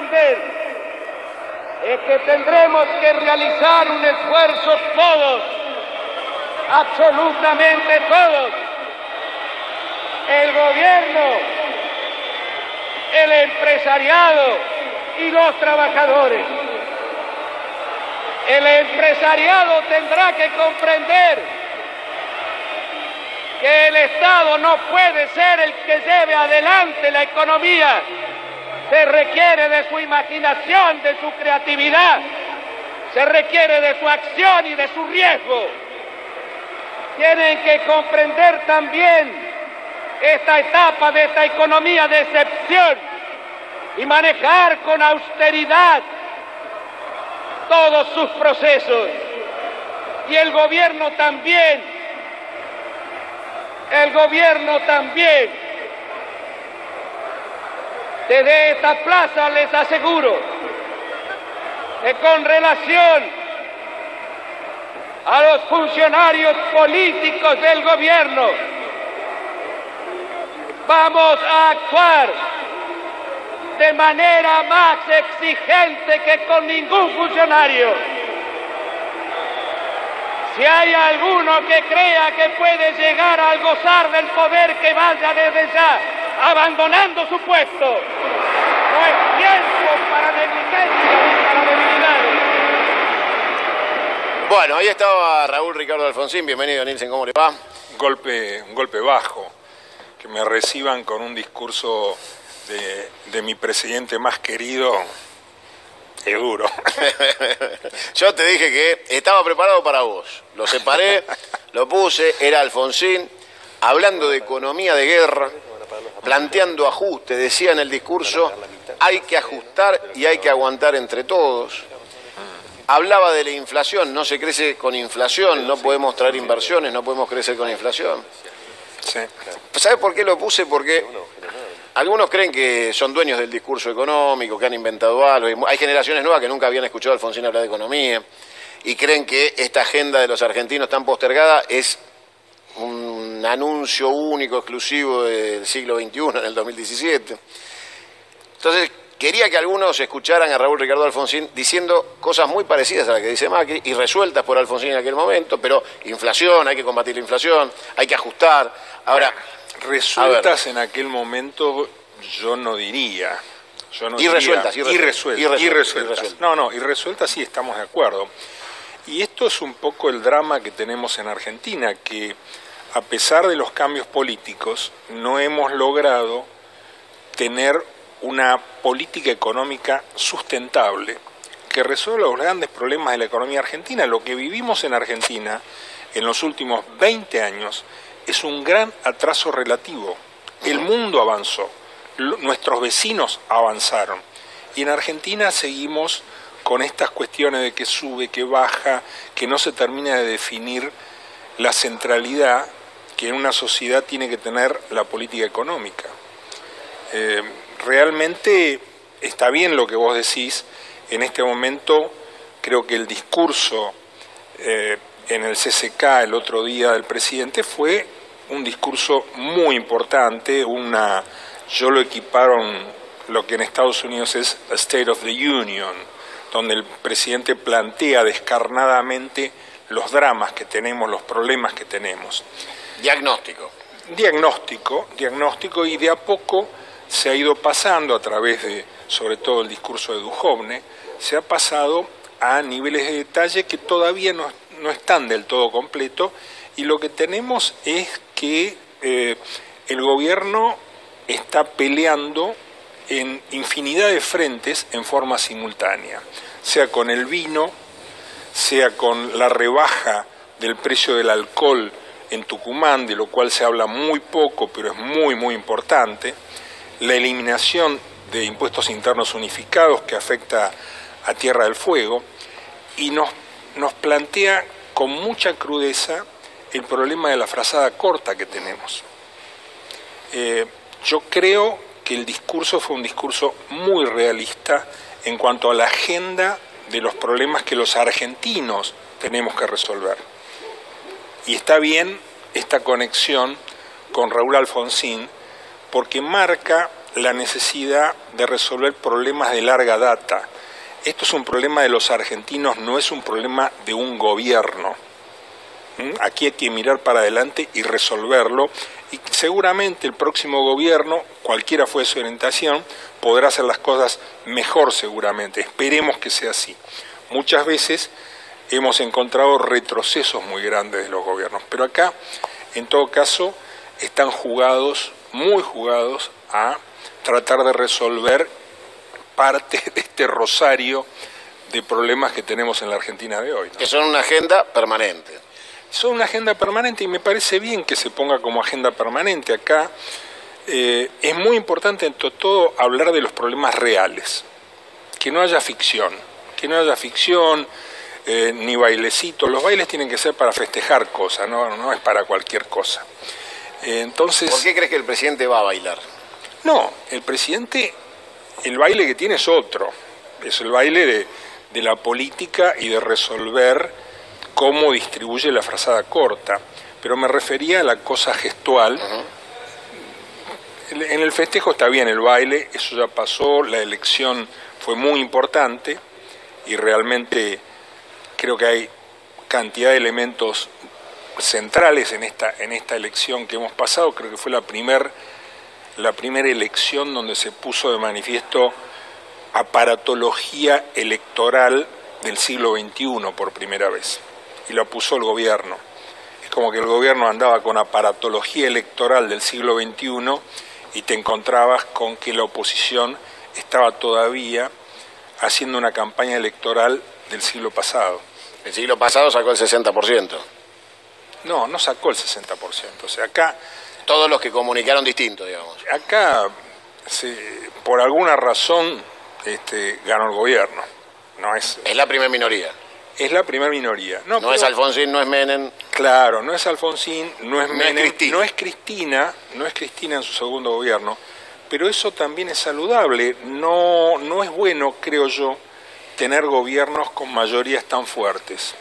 comprender es que tendremos que realizar un esfuerzo todos, absolutamente todos, el gobierno, el empresariado y los trabajadores. El empresariado tendrá que comprender que el Estado no puede ser el que lleve adelante la economía. Se requiere de su imaginación, de su creatividad, se requiere de su acción y de su riesgo. Tienen que comprender también esta etapa de esta economía de excepción y manejar con austeridad todos sus procesos. Y el gobierno también. Desde esta plaza les aseguro que con relación a los funcionarios políticos del gobierno vamos a actuar de manera más exigente que con ningún funcionario. Si hay alguno que crea que puede llegar a gozar del poder, que vaya desde ya abandonando su puesto. No es tiempo para negligencia ni para debilidades. Bueno, ahí estaba Raúl Ricardo Alfonsín. Bienvenido, Nielsen, ¿cómo le va? Un golpe bajo. Que me reciban con un discurso de mi presidente más querido es duro. Yo te dije que estaba preparado para vos. Lo separé, lo puse, era Alfonsín, hablando de economía de guerra, planteando ajustes, decía en el discurso, hay que ajustar y hay que aguantar entre todos. Hablaba de la inflación, no se crece con inflación, no podemos traer inversiones, no podemos crecer con inflación. Sí. ¿Sabes por qué lo puse? Porque algunos creen que son dueños del discurso económico, que han inventado algo. Hay generaciones nuevas que nunca habían escuchado a Alfonsín hablar de economía y creen que esta agenda de los argentinos tan postergada es un anuncio único, exclusivo del siglo XXI, en el 2017. Entonces, quería que algunos escucharan a Raúl Ricardo Alfonsín diciendo cosas muy parecidas a las que dice Macri y resueltas por Alfonsín en aquel momento, pero inflación, hay que combatir la inflación, hay que ajustar. Ahora, resueltas en aquel momento yo no diría. Irresueltas. No, irresueltas sí, estamos de acuerdo. Y esto es un poco el drama que tenemos en Argentina, que a pesar de los cambios políticos no hemos logrado tener una política económica sustentable que resuelva los grandes problemas de la economía argentina. Lo que vivimos en Argentina en los últimos 20 años es un gran atraso relativo. El mundo avanzó, nuestros vecinos avanzaron y en Argentina seguimos con estas cuestiones de que sube, que baja, que no se termina de definir la centralidad que en una sociedad tiene que tener la política económica. Realmente está bien lo que vos decís. En este momento creo que el discurso en el CCK el otro día del presidente fue un discurso muy importante, yo lo equiparo en lo que en Estados Unidos es a State of the Union, donde el presidente plantea descarnadamente los dramas que tenemos, los problemas que tenemos. Diagnóstico, y de a poco se ha ido pasando a través de, sobre todo el discurso de Duhovne, se ha pasado a niveles de detalle que todavía no están del todo completos, y lo que tenemos es que el gobierno está peleando en infinidad de frentes en forma simultánea, sea con el vino, sea con la rebaja del precio del alcohol en Tucumán, de lo cual se habla muy poco, pero es muy, muy importante, la eliminación de impuestos internos unificados que afecta a Tierra del Fuego, y nos plantea con mucha crudeza el problema de la frazada corta que tenemos. Yo creo que el discurso fue un discurso muy realista en cuanto a la agenda de los problemas que los argentinos tenemos que resolver. Y está bien esta conexión con Raúl Alfonsín, porque marca la necesidad de resolver problemas de larga data. Esto es un problema de los argentinos, no es un problema de un gobierno. Aquí hay que mirar para adelante y resolverlo, y seguramente el próximo gobierno, cualquiera fue su orientación, podrá hacer las cosas mejor seguramente. Esperemos que sea así. Muchas veces hemos encontrado retrocesos muy grandes de los gobiernos, pero acá, en todo caso, están jugados, muy jugados, a tratar de resolver parte de este rosario de problemas que tenemos en la Argentina de hoy, ¿no? Que son una agenda permanente. Son una agenda permanente y me parece bien que se ponga como agenda permanente acá. Es muy importante, entre todo, hablar de los problemas reales. Que no haya ficción. Que no haya ficción, ni bailecitos. Los bailes tienen que ser para festejar cosas, no es para cualquier cosa. Entonces, ¿por qué crees que el presidente va a bailar? No, el presidente, el baile que tiene es otro. Es el baile de la política y de resolver cómo distribuye la frazada corta, pero me refería a la cosa gestual. En el festejo está bien el baile, eso ya pasó, la elección fue muy importante y realmente creo que hay cantidad de elementos centrales en esta elección que hemos pasado. Creo que fue la primera elección donde se puso de manifiesto aparatología electoral del siglo XXI por primera vez. Y lo puso el gobierno. Es como que el gobierno andaba con aparatología electoral del siglo XXI y te encontrabas con que la oposición estaba todavía haciendo una campaña electoral del siglo pasado. El siglo pasado sacó el 60%. No sacó el 60%. O sea, acá... Todos los que comunicaron distinto, digamos. Acá, por alguna razón, ganó el gobierno. Es la primera minoría. Es la primera minoría. No es Alfonsín, no es Menem. Claro, no es Alfonsín, no es Menem, no es Cristina en su segundo gobierno. Pero eso también es saludable. No es bueno, creo yo, tener gobiernos con mayorías tan fuertes.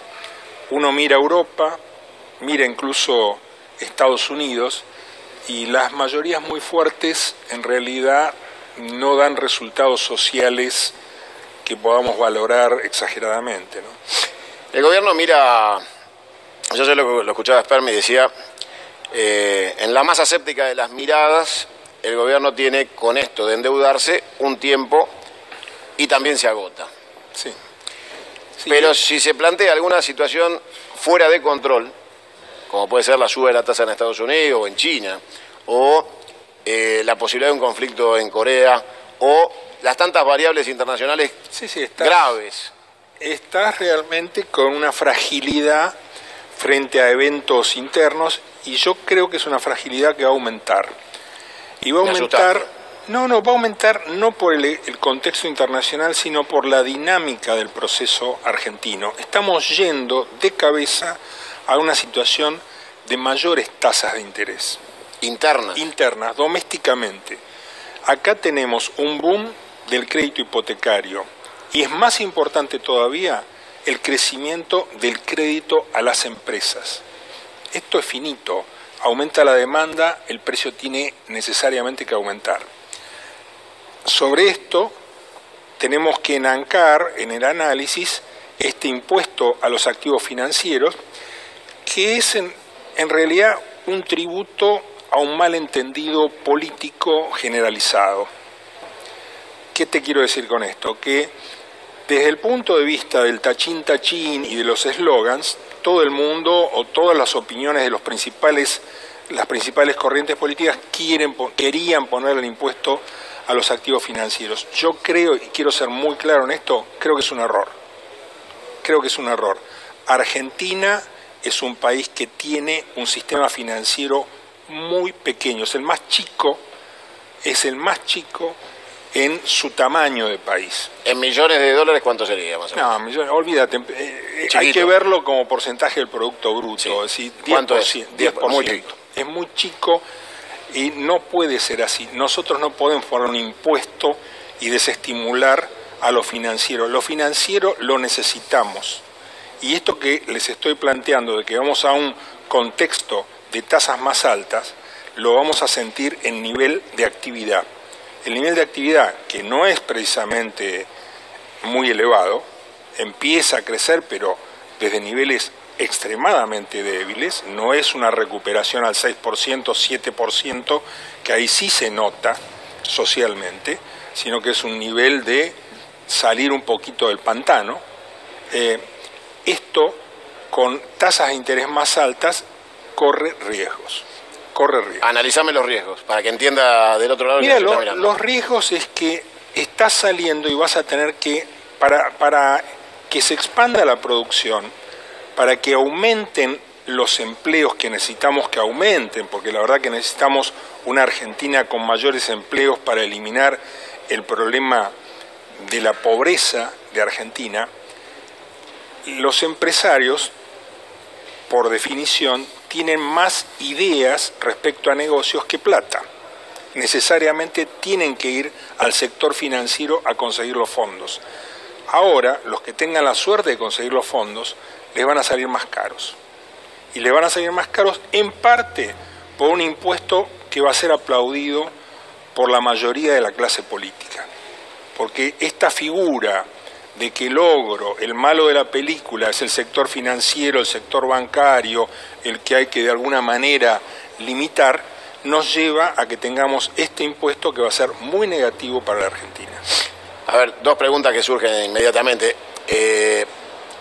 Uno mira Europa, mira incluso Estados Unidos, y las mayorías muy fuertes en realidad no dan resultados sociales que podamos valorar exageradamente, ¿no? El gobierno mira, yo sé lo escuchaba Spermi, decía, en la más aséptica de las miradas, el gobierno tiene con esto de endeudarse un tiempo y también se agota. Sí. Pero si se plantea alguna situación fuera de control, como puede ser la suba de la tasa en Estados Unidos o en China, o la posibilidad de un conflicto en Corea, o las tantas variables internacionales graves. Estás realmente con una fragilidad frente a eventos internos, y yo creo que es una fragilidad que va a aumentar. Y va a aumentar, va a aumentar no por el contexto internacional, sino por la dinámica del proceso argentino. Estamos yendo de cabeza a una situación de mayores tasas de interés. Internas, domésticamente. Acá tenemos un boom del crédito hipotecario, y es más importante todavía el crecimiento del crédito a las empresas. Esto es finito, aumenta la demanda, el precio tiene necesariamente que aumentar. Sobre esto tenemos que enancar en el análisis este impuesto a los activos financieros, que es en realidad un tributo a un malentendido político generalizado. ¿Qué te quiero decir con esto? Que desde el punto de vista del tachín tachín y de los eslogans, todo el mundo o todas las opiniones de las principales corrientes políticas querían poner el impuesto a los activos financieros. Yo creo, y quiero ser muy claro en esto, creo que es un error. Argentina es un país que tiene un sistema financiero muy pequeño, es el más chico en su tamaño de país. ¿En millones de dólares cuánto sería más o menos? No, millones, olvídate, hay que verlo como porcentaje del Producto Bruto, sí. Es decir, 10%, ¿Cuánto es? 10%. Muy chico. Es muy chico y no puede ser así. Nosotros no podemos poner un impuesto y desestimular a lo financiero. Lo financiero lo necesitamos. Y esto que les estoy planteando, de que vamos a un contexto de tasas más altas, lo vamos a sentir en nivel de actividad. Es el nivel de actividad, que no es precisamente muy elevado, empieza a crecer, pero desde niveles extremadamente débiles, no es una recuperación al 6%, 7%, que ahí sí se nota socialmente, sino que es un nivel de salir un poquito del pantano. Esto, con tasas de interés más altas, corre riesgos. Analízame los riesgos, para que entienda del otro lado. Mira, los riesgos es que estás saliendo y vas a tener que, para que se expanda la producción, para que aumenten los empleos que necesitamos que aumenten, porque la verdad que necesitamos una Argentina con mayores empleos para eliminar el problema de la pobreza de Argentina. Los empresarios, por definición, tienen más ideas respecto a negocios que plata. Necesariamente tienen que ir al sector financiero a conseguir los fondos. Ahora, los que tengan la suerte de conseguir los fondos, les van a salir más caros. Y les van a salir más caros en parte por un impuesto que va a ser aplaudido por la mayoría de la clase política. Porque esta figura de que el malo de la película es el sector financiero, el sector bancario, el que hay que de alguna manera limitar, nos lleva a que tengamos este impuesto que va a ser muy negativo para la Argentina. A ver, dos preguntas que surgen inmediatamente.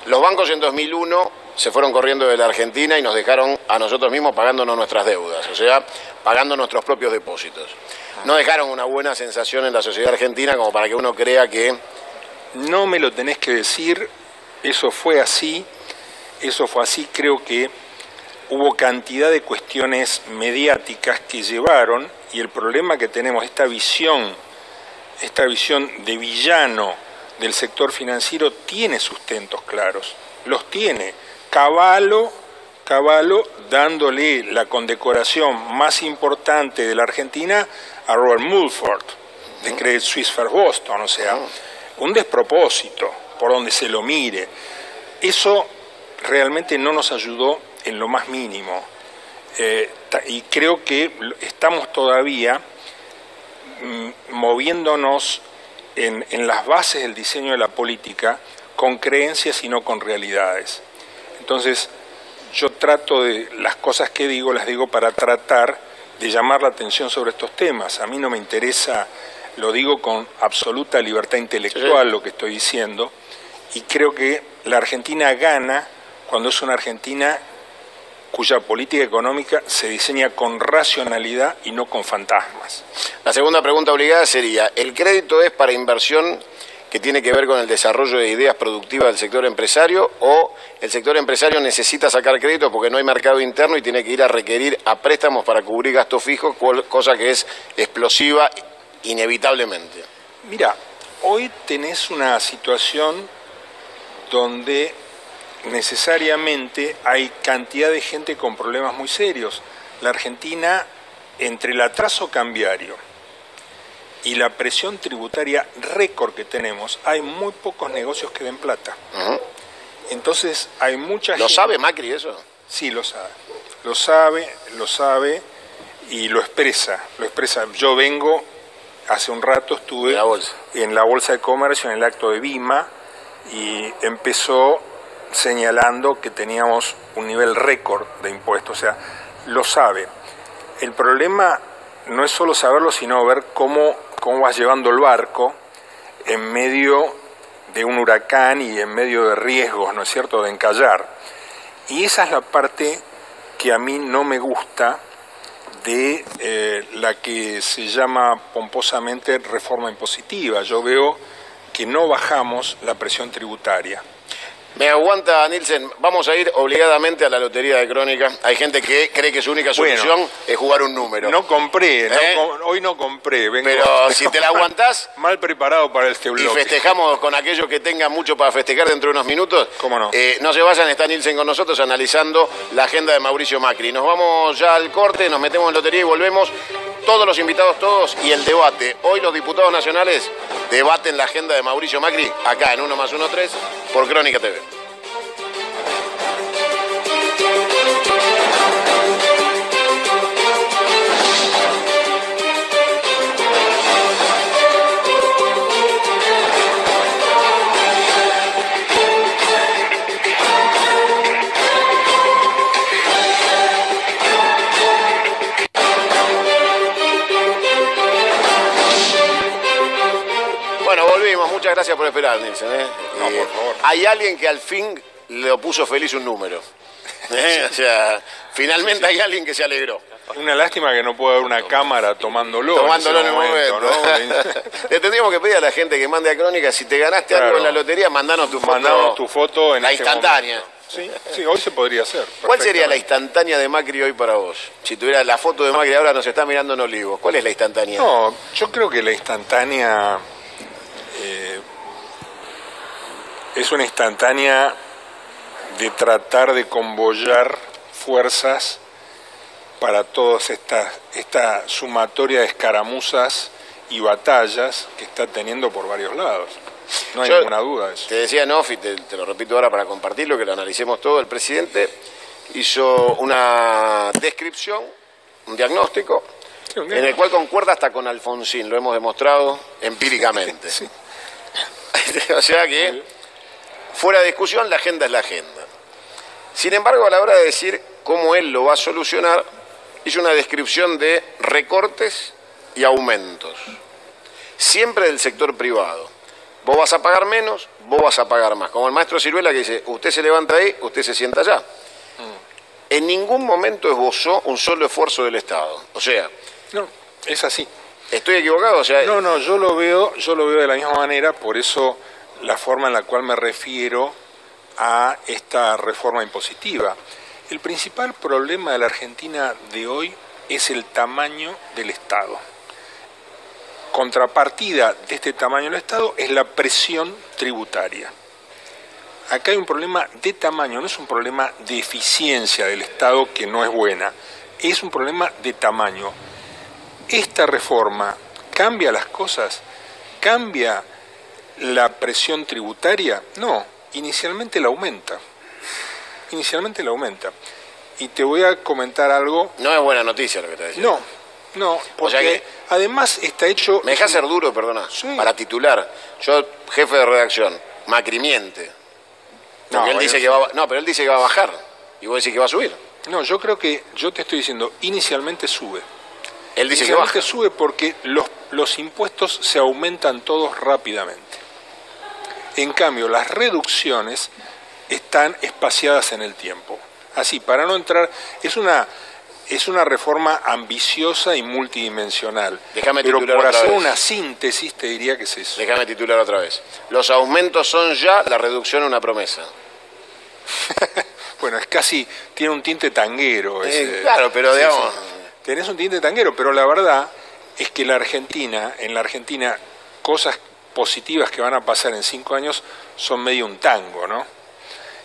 Los bancos en 2001 se fueron corriendo de la Argentina y nos dejaron a nosotros mismos pagándonos nuestras deudas, o sea, pagando nuestros propios depósitos. No dejaron una buena sensación en la sociedad argentina como para que uno crea que... No me lo tenés que decir, eso fue así, creo que hubo cantidad de cuestiones mediáticas que llevaron, y el problema que tenemos, esta visión de villano del sector financiero tiene sustentos claros, los tiene. Cavallo dándole la condecoración más importante de la Argentina a Robert Mulford, de Credit Suisse First Boston, o sea, un despropósito por donde se lo mire. Eso realmente no nos ayudó en lo más mínimo, y creo que estamos todavía moviéndonos en las bases del diseño de la política con creencias y no con realidades. Entonces, yo trato de, las cosas que digo, las digo para tratar de llamar la atención sobre estos temas. A mí no me interesa, lo digo con absoluta libertad intelectual lo que estoy diciendo, y creo que la Argentina gana cuando es una Argentina cuya política económica se diseña con racionalidad y no con fantasmas. La segunda pregunta obligada sería, ¿el crédito es para inversión que tiene que ver con el desarrollo de ideas productivas del sector empresario, o el sector empresario necesita sacar crédito porque no hay mercado interno y tiene que ir a requerir a préstamos para cubrir gastos fijos, cosa que es explosiva inevitablemente? Mira, hoy tenés una situación donde necesariamente hay cantidad de gente con problemas muy serios. La Argentina, entre el atraso cambiario y la presión tributaria récord que tenemos, hay muy pocos negocios que den plata. Entonces hay mucha gente... ¿Lo sabe Macri eso? Sí, lo sabe y lo expresa. Yo vengo, hace un rato estuve en la Bolsa de Comercio, en el acto de BIMA, y empezó señalando que teníamos un nivel récord de impuestos, o sea, lo sabe. El problema no es solo saberlo, sino ver cómo vas llevando el barco en medio de un huracán y en medio de riesgos, ¿no es cierto?, de encallar. Y esa es la parte que a mí no me gusta de la que se llama pomposamente reforma impositiva. Yo veo que no bajamos la presión tributaria. Me aguanta, Nielsen, vamos a ir obligadamente a la lotería de Crónica. Hay gente que cree que su única solución es jugar un número. No compré, hoy no compré. Pero si te la aguantás... mal preparado para este bloque. Y festejamos con aquellos que tengan mucho para festejar dentro de unos minutos. ¿Cómo no? No se vayan, está Nielsen con nosotros analizando la agenda de Mauricio Macri. Nos vamos ya al corte, nos metemos en lotería y volvemos. Todos los invitados, todos, y el debate. Hoy los diputados nacionales debaten la agenda de Mauricio Macri, acá en 1+1-3, por Crónica TV. muchas gracias por esperar, Nielsen. No, por favor. Hay alguien que al fin lo puso feliz un número. O sea, finalmente hay alguien que se alegró. Una lástima que no pueda haber una cámara tomándolo En el momento. ¿no? Le tendríamos que pedir a la gente que mande a Crónica, si te ganaste algo en la lotería, mandanos tu foto en la este instantánea. Sí, hoy se podría hacer. ¿Cuál sería la instantánea de Macri hoy para vos? Si tuviera la foto de Macri, ahora nos está mirando en Olivos. ¿Cuál es la instantánea? No, yo creo que la instantánea es una instantánea de tratar de convoyar fuerzas para todas esta sumatoria de escaramuzas y batallas que está teniendo por varios lados. No hay ninguna duda de eso. Te decía Nof, y te lo repito ahora para compartirlo, que lo analicemos todo. El presidente hizo una descripción, un diagnóstico, en el cual concuerda hasta con Alfonsín, lo hemos demostrado empíricamente. Sí. O sea que, fuera de discusión, la agenda es la agenda. Sin embargo, a la hora de decir cómo él lo va a solucionar, hizo una descripción de recortes y aumentos, siempre del sector privado. Vos vas a pagar menos, vos vas a pagar más. Como el maestro Ciruela que dice, usted se levanta ahí, usted se sienta allá. En ningún momento esbozó un solo esfuerzo del Estado. O sea... No, es así. ¿Estoy equivocado? O sea, No, yo lo veo de la misma manera, por eso la forma en la cual me refiero a esta reforma impositiva. El principal problema de la Argentina de hoy es el tamaño del Estado. Contrapartida de este tamaño del Estado es la presión tributaria. Acá hay un problema de tamaño, no es un problema de eficiencia del Estado que no es buena, es un problema de tamaño. ¿Esta reforma cambia las cosas? ¿Cambia la presión tributaria? No, inicialmente la aumenta. Y te voy a comentar algo. No es buena noticia lo que te decía. No, porque o sea que, además está hecho... Me deja ser duro, perdona, sí, para titular. Yo, jefe de redacción, Macri miente. Porque él dice que pero él dice que va a bajar. Y vos decís que va a subir. No, yo creo que, yo te estoy diciendo, inicialmente sube. Él dice que baja. Inicialmente sube porque los impuestos se aumentan todos rápidamente. En cambio, las reducciones están espaciadas en el tiempo. Así, para no entrar, es una reforma ambiciosa y multidimensional. Pero por hacer una síntesis te diría que es eso. Déjame titular otra vez. Los aumentos son ya, la reducción una promesa. Bueno, es casi, tiene un tinte tanguero. Claro, pero digamos... Sí. Tenés un tinte tanguero, pero la verdad es que en la Argentina, cosas positivas que van a pasar en 5 años son medio un tango, ¿no?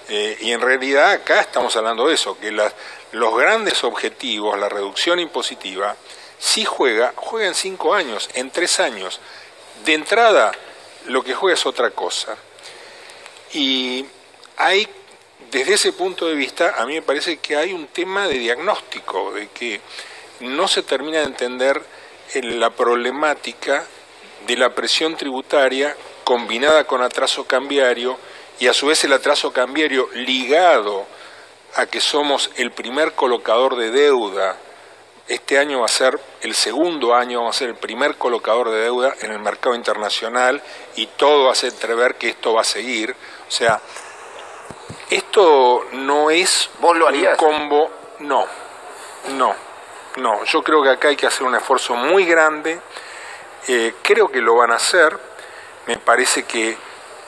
Y en realidad acá estamos hablando de eso, que los grandes objetivos, la reducción impositiva, sí juega en 5 años, en 3 años. De entrada, lo que juega es otra cosa. Y hay, desde ese punto de vista, a mí me parece que hay un tema de diagnóstico, de que no se termina de entender la problemática de la presión tributaria combinada con atraso cambiario, y a su vez el atraso cambiario ligado a que somos el primer colocador de deuda. Este año va a ser el segundo año, vamos a ser el primer colocador de deuda en el mercado internacional, y todo hace entrever que esto va a seguir. O sea, esto no es ¿Vos lo harías? un combo, no, yo creo que acá hay que hacer un esfuerzo muy grande, creo que lo van a hacer. Me parece que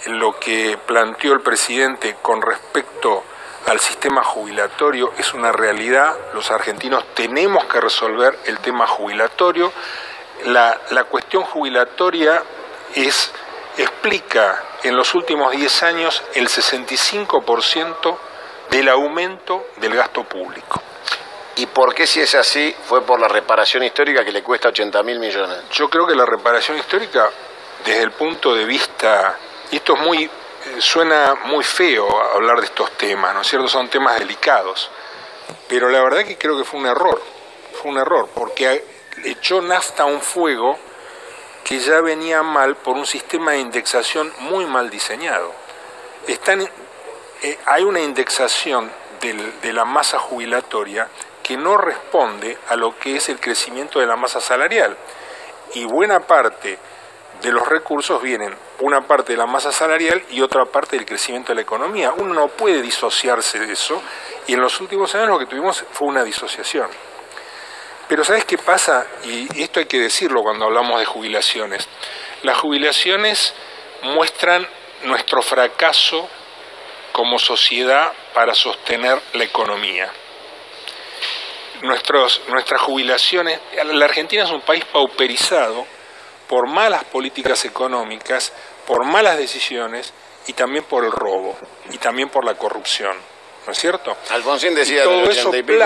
lo que planteó el presidente con respecto al sistema jubilatorio es una realidad. Los argentinos tenemos que resolver el tema jubilatorio. La cuestión jubilatoria explica en los últimos 10 años el 65% del aumento del gasto público. ¿Y por qué, si es así, fue por la reparación histórica que le cuesta 80.000 millones? Yo creo que la reparación histórica, desde el punto de vista, y esto es suena muy feo hablar de estos temas, ¿no es cierto? Son temas delicados, pero la verdad que creo que fue un error, porque echó nafta a un fuego que ya venía mal por un sistema de indexación muy mal diseñado. Hay una indexación de la masa jubilatoria que no responde a lo que es el crecimiento de la masa salarial, y buena parte de los recursos vienen una parte de la masa salarial y otra parte del crecimiento de la economía. Uno no puede disociarse de eso, y en los últimos años lo que tuvimos fue una disociación. Pero ¿sabes qué pasa? Y esto hay que decirlo cuando hablamos de jubilaciones. Las jubilaciones muestran nuestro fracaso como sociedad para sostener la economía. Nuestras jubilaciones, la Argentina es un país pauperizado por malas políticas económicas, por malas decisiones y también por el robo y también por la corrupción, ¿no es cierto? Alfonsín decía y todo del eso 80 y pico.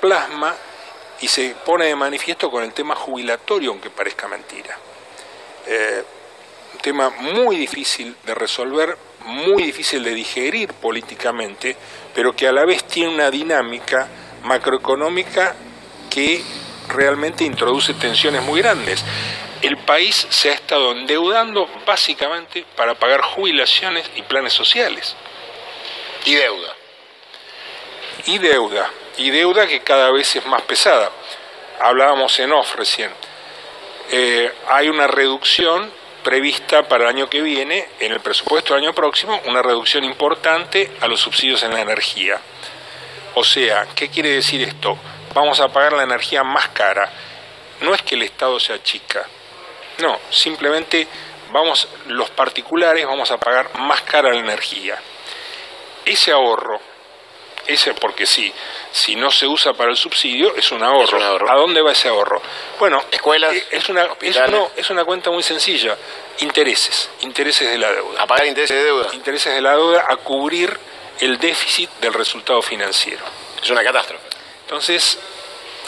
plasma y se pone de manifiesto con el tema jubilatorio, aunque parezca mentira. Un tema muy difícil de resolver, muy difícil de digerir políticamente, pero que a la vez tiene una dinámica macroeconómica que realmente introduce tensiones muy grandes. El país se ha estado endeudando básicamente para pagar jubilaciones y planes sociales. Y deuda. Y deuda que cada vez es más pesada. Hablábamos en off recién. Hay una reducción prevista para el año que viene, en el presupuesto del año próximo, una reducción importante a los subsidios en la energía. O sea, ¿qué quiere decir esto? Vamos a pagar la energía más cara. No es que el Estado se achica, no, simplemente los particulares vamos a pagar más cara la energía. Ese ahorro, porque si no se usa para el subsidio, es un ahorro. Es un ahorro. ¿A dónde va ese ahorro? Bueno, escuelas, es una cuenta muy sencilla. Intereses de la deuda. A pagar intereses de deuda. Intereses de la deuda, a cubrir el déficit del resultado financiero. Es una catástrofe. Entonces,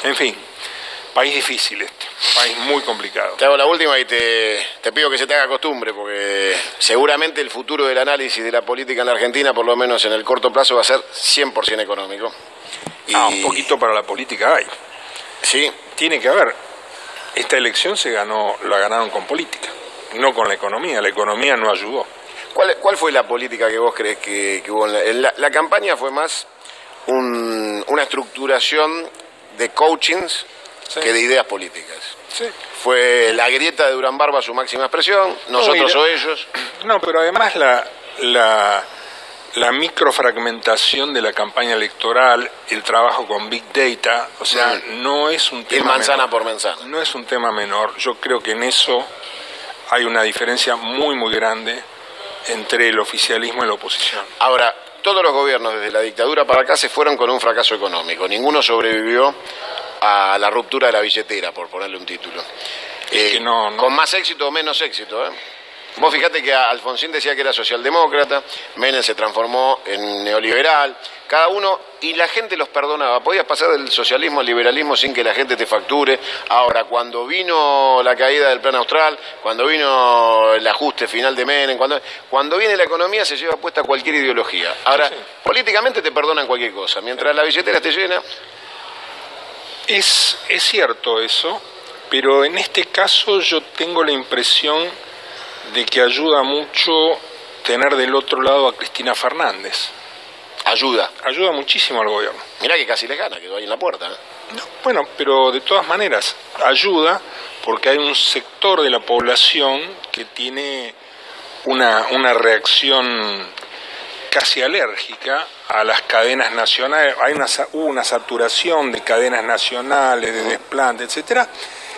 en fin, país difícil país muy complicado. Te hago la última y te pido que se te haga costumbre, porque seguramente el futuro del análisis de la política en la Argentina, por lo menos en el corto plazo, va a ser 100% económico. Un poquito para la política hay. Sí. Tiene que haber. Esta elección la ganaron con política, no con la economía. La economía no ayudó. ¿Cuál fue la política que vos crees que hubo en la campaña? Fue más una estructuración de coachings, sí, que de ideas políticas. Sí. Fue la grieta de Durán Barba su máxima expresión, nosotros o ellos. No, pero además la microfragmentación de la campaña electoral, el trabajo con Big Data, o sea, no es un tema ir manzana menor, por manzana. No es un tema menor. Yo creo que en eso hay una diferencia muy, muy grande entre el oficialismo y la oposición. Ahora, todos los gobiernos desde la dictadura para acá se fueron con un fracaso económico. Ninguno sobrevivió a la ruptura de la billetera, por ponerle un título. Con más éxito o menos éxito, ¿eh? Vos fijate que Alfonsín decía que era socialdemócrata, Menem se transformó en neoliberal, cada uno, y la gente los perdonaba. Podías pasar del socialismo al liberalismo sin que la gente te facture. Ahora, cuando vino la caída del Plan Austral, cuando vino el ajuste final de Menem, cuando viene la economía se lleva puesta cualquier ideología. Ahora, sí, políticamente te perdonan cualquier cosa, mientras la billetera esté llena. Es cierto eso, pero en este caso yo tengo la impresión de que ayuda mucho tener del otro lado a Cristina Fernández. Ayuda muchísimo al gobierno. Mirá que casi les gana, quedó ahí en la puerta, ¿eh? No, bueno, pero de todas maneras, ayuda porque hay un sector de la población que tiene una reacción casi alérgica a las cadenas nacionales. Hubo una saturación de cadenas nacionales, de desplante, etcétera,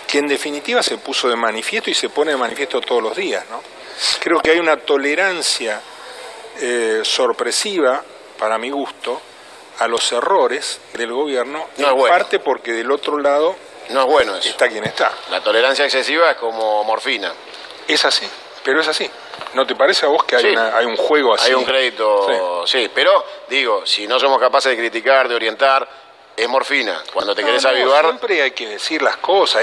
que en definitiva se puso de manifiesto y se pone de manifiesto todos los días, ¿no? Creo que hay una tolerancia sorpresiva, para mi gusto, a los errores del gobierno, en parte porque del otro lado no es bueno eso. Está quien está. La tolerancia excesiva es como morfina. Es así, pero es así. ¿No te parece a vos que hay, sí, hay un juego así? Hay un crédito, sí, pero digo, si no somos capaces de criticar, de orientar, es morfina. Cuando te querés avivar... Siempre hay que decir las cosas.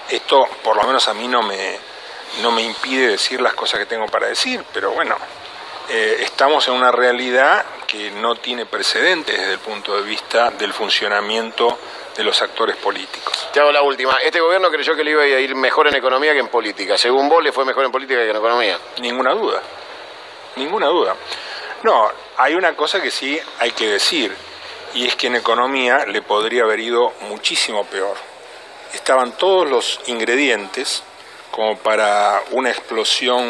Esto por lo menos a mí no me impide decir las cosas que tengo para decir, pero bueno, estamos en una realidad que no tiene precedentes desde el punto de vista del funcionamiento de los actores políticos. Te hago la última. Este gobierno creyó que le iba a ir mejor en economía que en política. Según vos, ¿le fue mejor en política que en economía? Ninguna duda. No, hay una cosa que sí hay que decir, y es que en economía le podría haber ido muchísimo peor. Estaban todos los ingredientes como para una explosión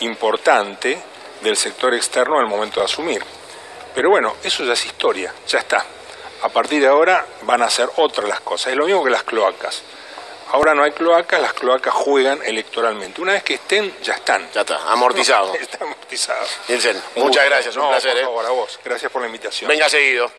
importante del sector externo al momento de asumir. Pero bueno, eso ya es historia, ya está. A partir de ahora van a ser otras las cosas. Es lo mismo que las cloacas. Ahora no hay cloacas, las cloacas juegan electoralmente. Una vez que estén, ya están. Ya está, amortizado. Está amortizado. Nielsen, muchas gracias, un placer. Por favor, a vos. Gracias por la invitación. Venga seguido.